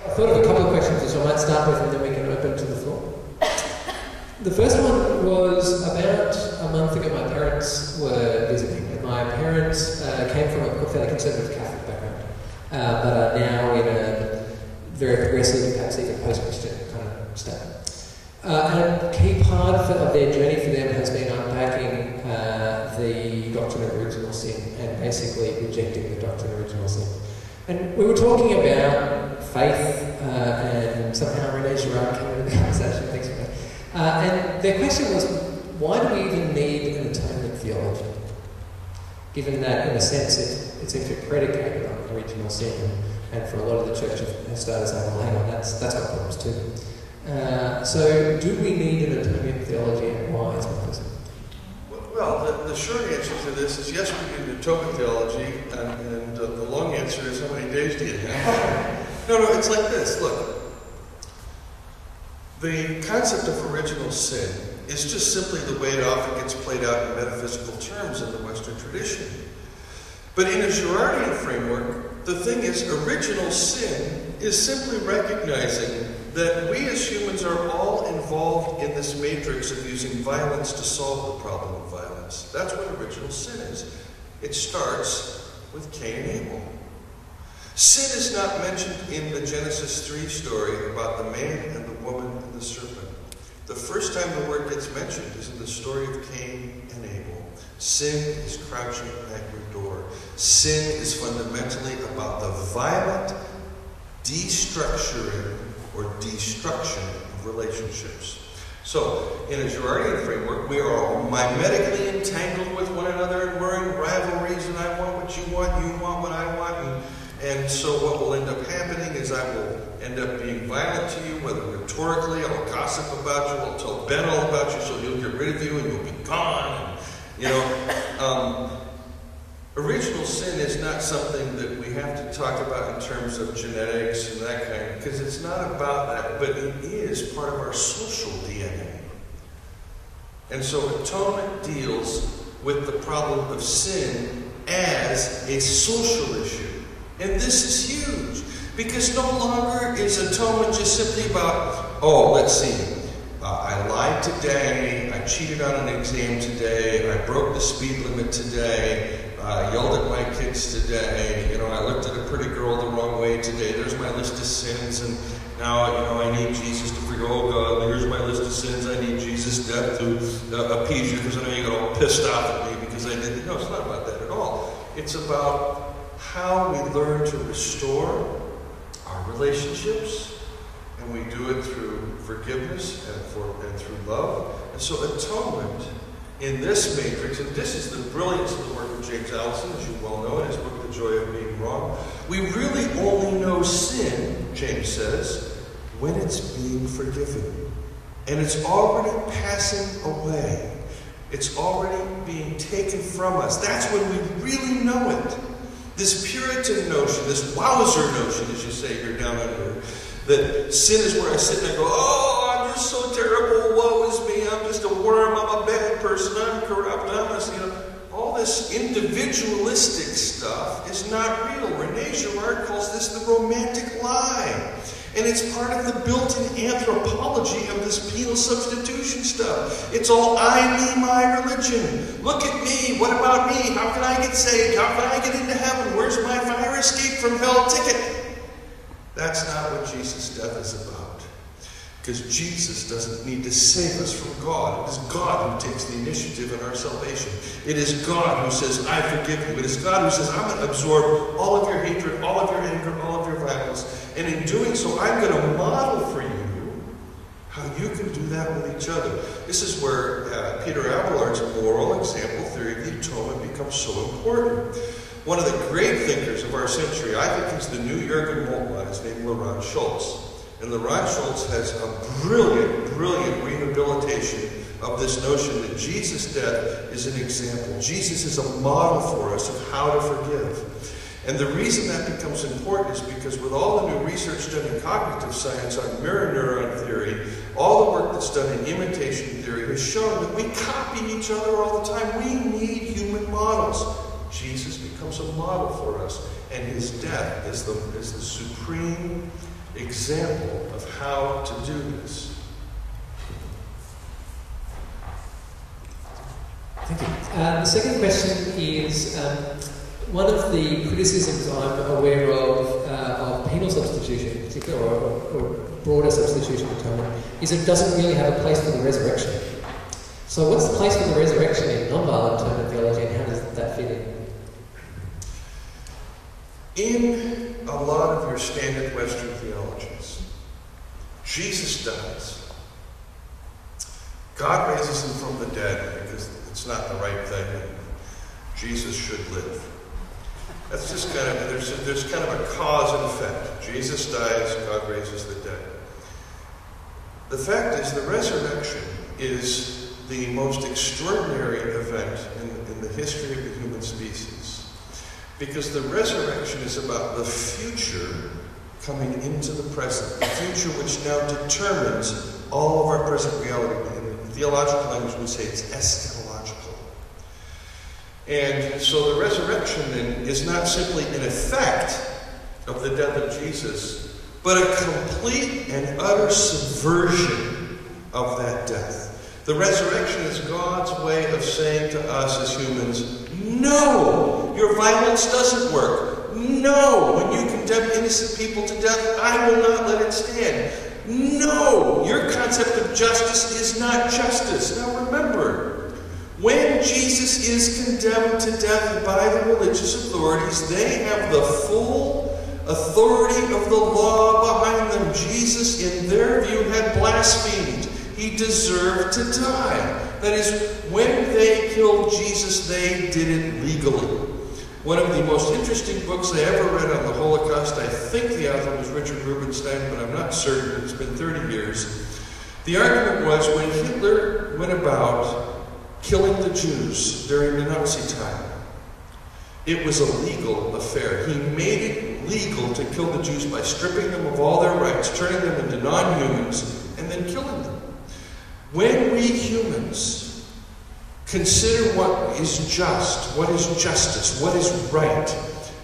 I thought of a couple of questions which I might start with and then we can open to the floor. The first one was about a month ago my parents were visiting, and my parents came from a fairly conservative Catholic background, but are now in a very progressive, perhaps even post-Christian kind of state. And a key part of their journey for them has been unpacking the doctrine of original sin and basically rejecting the doctrine of original sin. And we were talking about faith and somehow René Girard came into the conversation, thanks for that. And their question was, why do we even need an atonement theology? Given that, in a sense, it seems to be predicated on original sin, and for a lot of the church have started saying, well, hang on, that's got problems too. So, do we need an atonement theology, and why is my question? Well, the short answer to this is yes, we need atonement theology, and the long answer is how many days do you have? No, it's like this. Look, the concept of original sin is just simply the way it often gets played out in metaphysical terms in the Western tradition. But in a Girardian framework, the thing is, original sin is simply recognizing that we as humans are all involved in this matrix of using violence to solve the problem of violence. That's what original sin is. It starts with Cain and Abel. Sin is not mentioned in the Genesis 3 story about the man and the woman and the serpent. The first time the word gets mentioned is in the story of Cain and Abel. Sin is crouching at your door. Sin is fundamentally about the violent destructuring or destruction of relationships. So, in a Girardian framework, we are all mimetically entangled with one another, and we're in rivalries, and I want what you want what I want, and so what will end up happening is I will end up being violent to you, whether rhetorically, I'll gossip about you, I'll tell Ben all about you, so he'll get rid of you, and you'll be gone. And, original sin is not something that we have to talk about in terms of genetics and that kind, because it's not about that, but it is part of our social DNA. And so atonement deals with the problem of sin as a social issue. And this is huge, because no longer is atonement just simply about, oh, let's see, I lied today, I cheated on an exam today, I broke the speed limit today, I yelled at my kids today, I looked at a pretty girl the wrong way today, there's my list of sins, and now, I need Jesus to forgive, oh God, here's my list of sins, I need Jesus' death to appease you, because I know you got all pissed off at me because I didn't. No, it's not about that at all. It's about how we learn to restore our relationships, and we do it through forgiveness and through love. And so atonement in this matrix, and this is the brilliance of the work of James Allison, as you well know in his book, The Joy of Being Wrong. We really only know sin, James says, when it's being forgiven. And it's already passing away. It's already being taken from us. That's when we really know it. This Puritan notion, this wowzer notion, as you say here down under, that sin is where I sit and I go, oh, I'm just so terrible, woe is me, I'm just a worm, I'm a bad person, I'm corrupt, all this individualistic stuff is not real. René Girard calls this the romantic lie. And it's part of the built-in anthropology of this penal substitution stuff. It's all I, me, my religion. Look at me. What about me? How can I get saved? How can I get into heaven? Where's my fire escape from hell ticket? That's not what Jesus' death is about. Because Jesus doesn't need to save us from God. It is God who takes the initiative in our salvation. It is God who says, I forgive you. It is God who says, I'm going to absorb all of your hatred, all of your anger, all of your violence. And in doing so, I'm going to model for you how you can do that with each other. This is where Peter Abelard's moral example theory of the atonement becomes so important. One of the great thinkers of our century, I think he's the new Jürgen Moltmann, is named Laurent Schultz. And Laurent Schultz has a brilliant, brilliant rehabilitation of this notion that Jesus' death is an example. Jesus is a model for us of how to forgive. And the reason that becomes important is because with all the new research done in cognitive science on mirror neuron theory, all the work that's done in imitation theory has shown that we copy each other all the time. We need human models. Jesus becomes a model for us, and his death is the supreme example of how to do this. Thank you. The second question is, one of the criticisms I'm aware of penal substitution in particular, or broader substitution atonement, is it doesn't really have a place for the resurrection. So what's the place for the resurrection in nonviolent atonement theology, and how does that fit in? In a lot of your standard Western theologies, Jesus dies. God raises him from the dead because it's not the right thing, and Jesus should live. That's just kind of, there's kind of a cause and effect. Jesus dies, God raises the dead. The fact is, the resurrection is the most extraordinary event in the history of the human species. Because the resurrection is about the future coming into the present, the future which now determines all of our present reality. In theological language, we say it's eschatological. And so the resurrection then is not simply an effect of the death of Jesus, but a complete and utter subversion of that death. The resurrection is God's way of saying to us as humans, no, your violence doesn't work. No, when you condemn innocent people to death, I will not let it stand. No, your concept of justice is not justice. Now remember, when Jesus is condemned to death by the religious authorities, they have the full authority of the law behind them. Jesus, in their view, had blasphemed. He deserved to die. That is, when they killed Jesus, they did it legally. One of the most interesting books I ever read on the Holocaust, I think the author was Richard Rubinstein, but I'm not certain. It's been 30 years. The argument was when Hitler went about killing the Jews during the Nazi time, it was a legal affair. He made it legal to kill the Jews by stripping them of all their rights, turning them into non-humans, and then killing them. When we humans consider what is just, what is justice, what is right,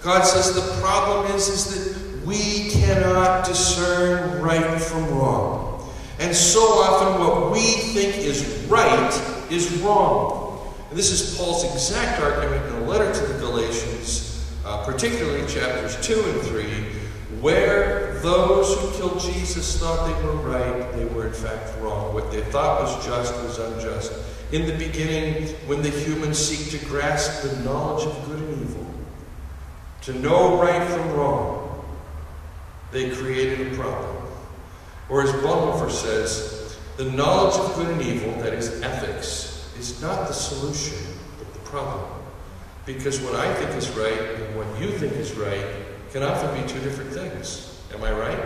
God says the problem is that we cannot discern right from wrong. And so often what we think is right is wrong. And this is Paul's exact argument in a letter to the Galatians, particularly chapters 2 and 3, where those who killed Jesus thought they were right, they were in fact wrong. What they thought was just was unjust. In the beginning, when the humans seek to grasp the knowledge of good and evil, to know right from wrong, they created a problem. Or as Bonhoeffer says, the knowledge of good and evil, that is ethics, is not the solution, but the problem. Because what I think is right and what you think is right can often be two different things. Am I right?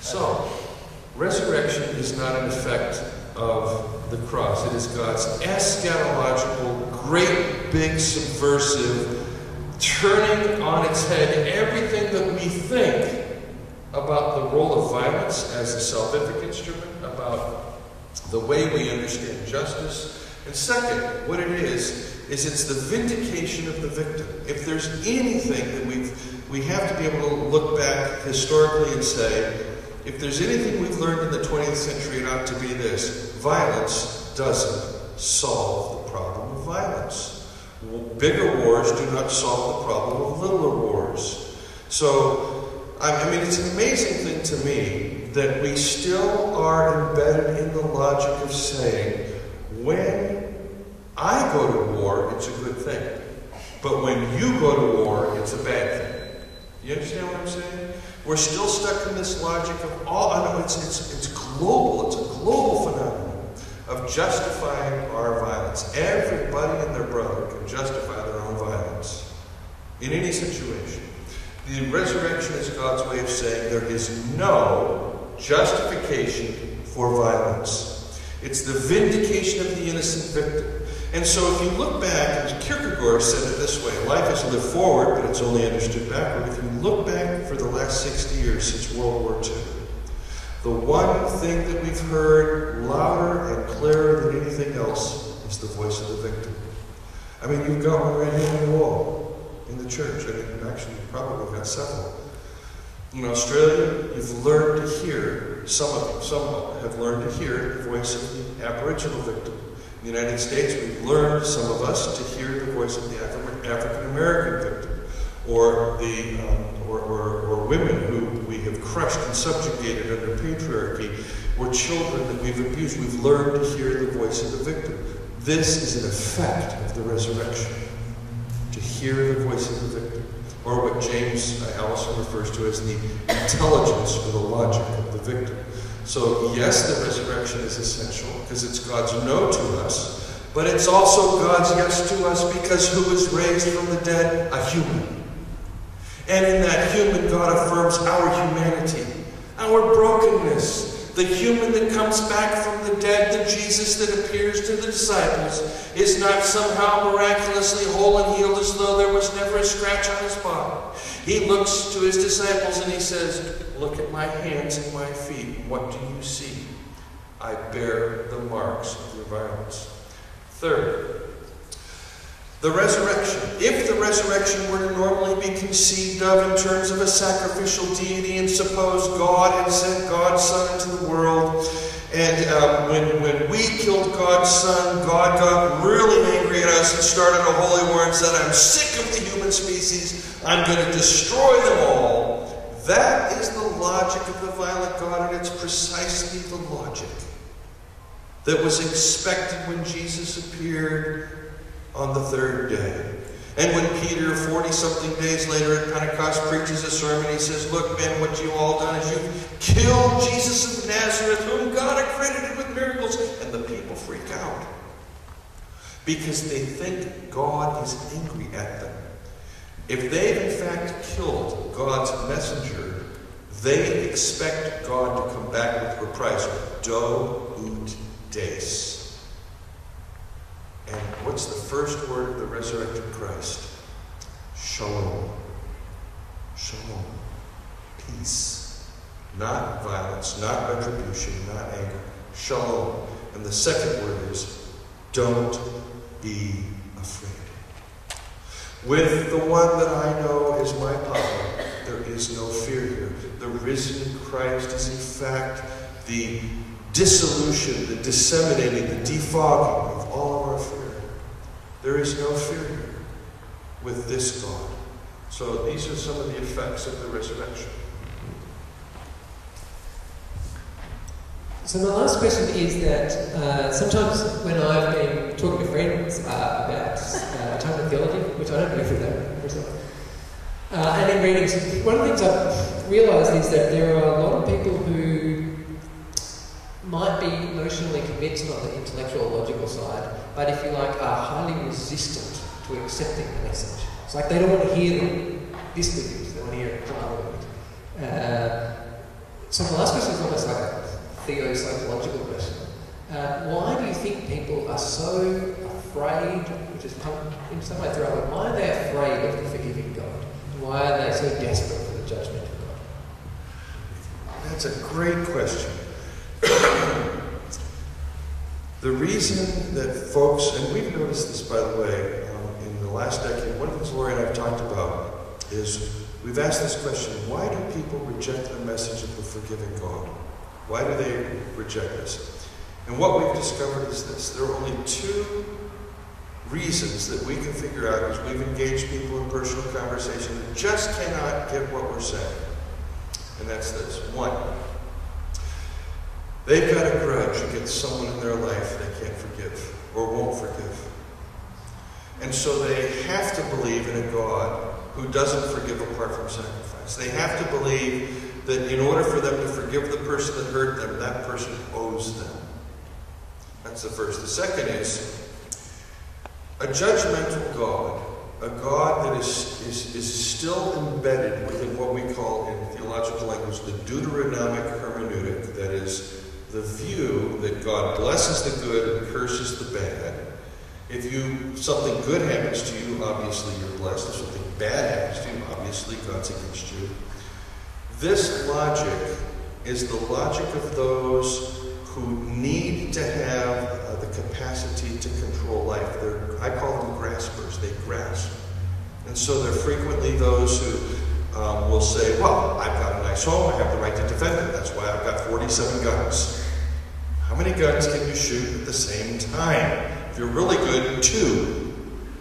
So, resurrection is not an effect of the cross. It is God's eschatological, great, big, subversive, turning on its head everything that we think about the role of violence as a salvific instrument, about the way we understand justice. And second, what it is it's the vindication of the victim. If there's anything that we have to be able to look back historically and say, if there's anything we've learned in the 20th century, it ought to be this: violence doesn't solve the problem of violence. Bigger wars do not solve the problem of littler wars. So, I mean, it's an amazing thing to me that we still are embedded in the logic of saying, when I go to war, it's a good thing. But when you go to war, it's a bad thing. You understand what I'm saying? We're still stuck in this logic of I know it's global. It's a global phenomenon of justifying our violence. Everybody and their brother can justify their own violence in any situation. The resurrection is God's way of saying there is no justification for violence. It's the vindication of the innocent victim. And so if you look back, as Kierkegaard said it this way, life is lived forward, but it's only understood backward. If you look back for the last 60 years since World War II, the one thing that we've heard louder and clearer than anything else is the voice of the victim. I mean, you've got one right here on the wall in the church. I mean, actually, you probably got several. In Australia, you've learned to hear, some have learned to hear the voice of the Aboriginal victim. In the United States, we've learned, some of us, to hear the voice of the African American victim, or women who we have crushed and subjugated under patriarchy, or children that we've abused. We've learned to hear the voice of the victim. This is an effect of the resurrection, to hear the voice of the victim, or what James Allison refers to as the intelligence or the logic of the victim. So yes, the resurrection is essential because it's God's no to us, but it's also God's yes to us because who is raised from the dead? A human. And in that human, God affirms our humanity, our brokenness. The human that comes back from the dead, the Jesus that appears to the disciples, is not somehow miraculously whole and healed as though there was never a scratch on his body. He looks to his disciples and he says, look at my hands and my feet. What do you see? I bear the marks of your violence. Third, the resurrection. If the resurrection were to normally be conceived of in terms of a sacrificial deity, and suppose God had sent God's Son into the world, and when we killed God's Son, God got really angry at us and started a holy war and said, I'm sick of the human species, I'm going to destroy them all. That is the logic of the violent God, and it's precisely the logic that was expected when Jesus appeared on the third day. And when Peter, 40-something days later at Pentecost, preaches a sermon, he says, look, men, what you all done is you've killed Jesus of Nazareth, whom God accredited with miracles. And the people freak out because they think God is angry at them. If they've in fact killed God's messenger, they expect God to come back with reprisal. Do ut des. And what's the first word of the resurrected Christ? Shalom. Shalom. Peace. Not violence, not retribution, not anger. Shalom. And the second word is, don't be afraid. With the one that I know is my Papa, there is no fear here. The risen Christ is in fact the dissolution, the disseminating, the defogging of all of our fear. There is no fear here with this God. So these are some of the effects of the resurrection. So my last question is that sometimes when I've been talking to friends about atonement theology, which I don't know for that myself, and in readings, one of the things I've realised is that there are a lot of people who might be notionally convinced on the intellectual logical side, but if you like, are highly resistant to accepting the message. It's like they don't want to hear this good news, they want to hear it from other words. So my last question is almost like a theo-psychological question. Why do you think people are so afraid, which has come in some way through our why are they afraid of the forgiving God? Why are they so desperate for the judgment of God? That's a great question. The reason that folks, and we've noticed this by the way, in the last decade, one of the things Lori and I have talked about is we've asked this question, why do people reject the message of the forgiving God? Why do they reject this? And what we've discovered is this, there are only two reasons that we can figure out as we've engaged people in personal conversation that just cannot get what we're saying. And that's this. One, they've got a grudge against someone in their life they can't forgive or won't forgive. And so they have to believe in a God who doesn't forgive apart from sacrifice. They have to believe that in order for them to forgive the person that hurt them, that person owes them. That's the first. The second is a judgmental God, a God that is still embedded within what we call in theological language the Deuteronomic hermeneutic, that is, the view that God blesses the good and curses the bad. If something good happens to you, obviously you're blessed. If something bad happens to you, obviously God's against you. This logic is the logic of those who need to have the capacity to control life. I call them graspers. They grasp. And so they're frequently those who will say, well, I've got an nice home, I have the right to defend it. That's why I've got 47 guns. How many guns can you shoot at the same time? If you're really good, 2,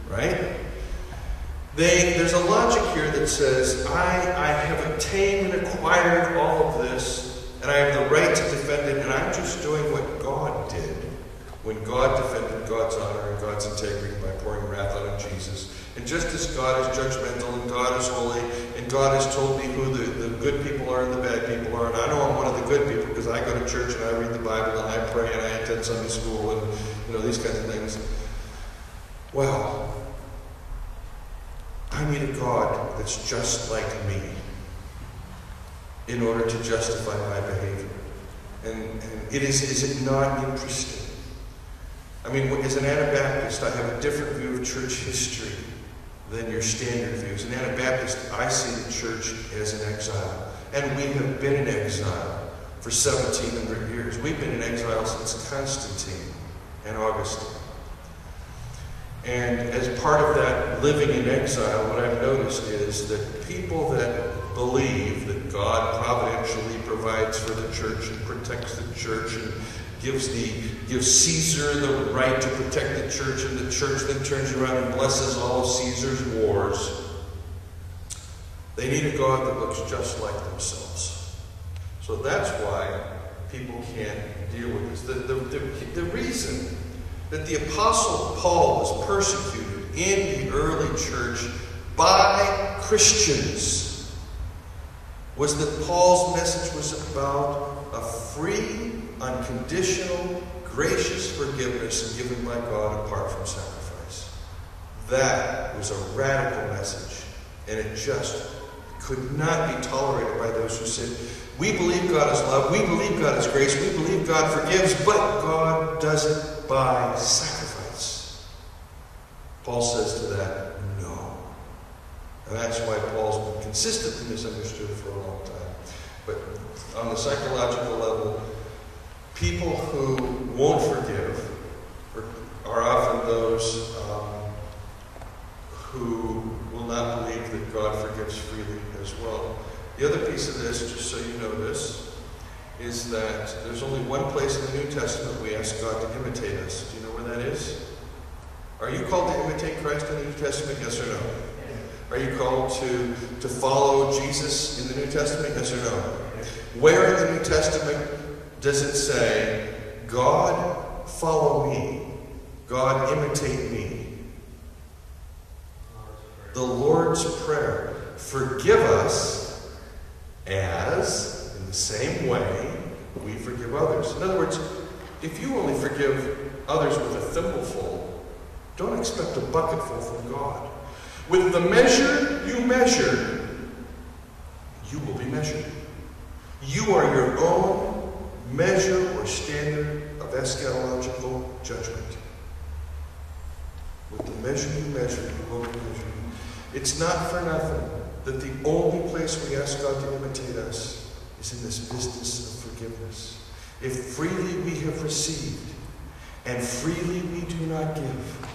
right? There's a logic here that says, I have obtained and acquired all of this, and I have the right to defend it, and I'm just doing what God did when God defended God's honor and God's integrity by pouring wrath out on Jesus. And just as God is judgmental and God is holy, and God has told me who the good people are and the bad people are, and I know I'm one of the good people because I go to church and I read the Bible and I pray and I attend Sunday school and these kinds of things. Well, I need a God that's just like me in order to justify my behavior. And is it not interesting? I mean, as an Anabaptist, I have a different view of church history than your standard view. As an Anabaptist, I see the church as an exile. And we have been in exile for 1,700 years. We've been in exile since Constantine and Augustine. And as part of that living in exile, what I've noticed is that people that believe that God providentially provides for the church and protects the church and gives Caesar the right to protect the church, and the church then turns around and blesses all of Caesar's wars. They need a God that looks just like themselves. So that's why people can't deal with this. The reason that the Apostle Paul was persecuted in the early church by Christians was that Paul's message was about a free, unconditional, gracious forgiveness given by God apart from sacrifice. That was a radical message, and it just could not be tolerated by those who said, we believe God is love, we believe God is grace, we believe God forgives, but God does it by sacrifice. Paul says to that, no. And that's why Paul's been consistently misunderstood for a long time. But on the psychological level, people who won't forgive are often those who will not believe that God forgives freely as well. The other piece of this, just so you know this, is that there's only one place in the New Testament we ask God to imitate us. Do you know where that is? Are you called to imitate Christ in the New Testament? Yes or no? Are you called to follow Jesus in the New Testament? Yes or no? Where in the New Testament does it say, God, follow me, God, imitate me? The Lord's Prayer. Forgive us as, in the same way, we forgive others. In other words, if you only forgive others with a thimbleful, don't expect a bucketful from God. With the measure you measure, you will be measured. You are your own measure or standard of eschatological judgment. With the measure you measure, you will be measured. It's not for nothing that the only place we ask God to imitate us is in this business of forgiveness. If freely we have received and freely we do not give,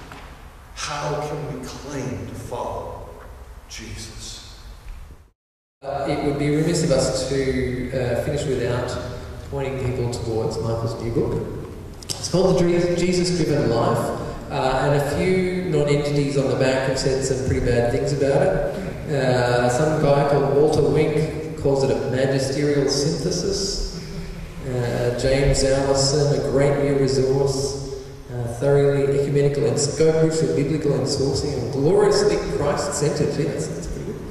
how can we claim to follow Jesus? It would be remiss of us to finish without pointing people towards Michael's new book. It's called The Jesus-Driven Life, and a few non-entities on the back have said some pretty bad things about it. Some guy called Walter Wink calls it a magisterial synthesis. James Allison, a great new resource, thoroughly ecumenical in scope, rich with biblical ensourcing, and gloriously Christ-centered. Gee, that's pretty good.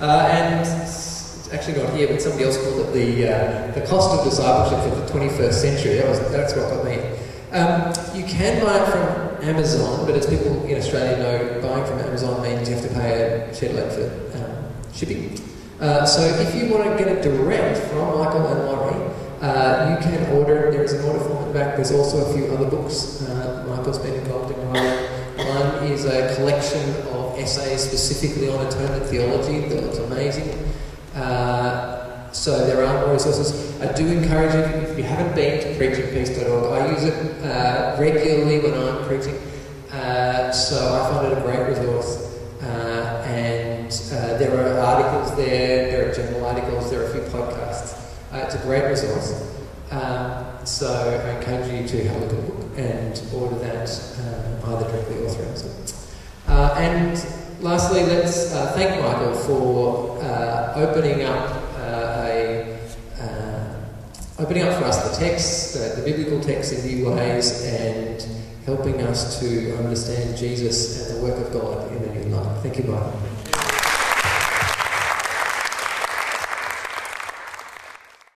And it's actually not here, but somebody else called it the cost of discipleship for the 21st century. That's what got me. You can buy it from Amazon, but as people in Australia know, buying from Amazon means you have to pay a shed load for shipping. So if you want to get it direct from Michael and Laurie, you can order. There is an order form at the back. There's also a few other books Michael's been involved in writing. One is a collection of essays specifically on atonement theology that looks amazing. So there are more resources. I do encourage you, if you haven't been to preachingpeace.org, I use it regularly when I'm preaching. So I find it a great resource. And there are articles there, there are general articles. There are a few podcasts. It's a great resource. So I encourage you to have a look at the book and order that either directly or through Amazon. And lastly, let's thank Michael for opening up for us the text, the biblical text in new ways, and helping us to understand Jesus and the work of God in a new light. Thank you, Michael.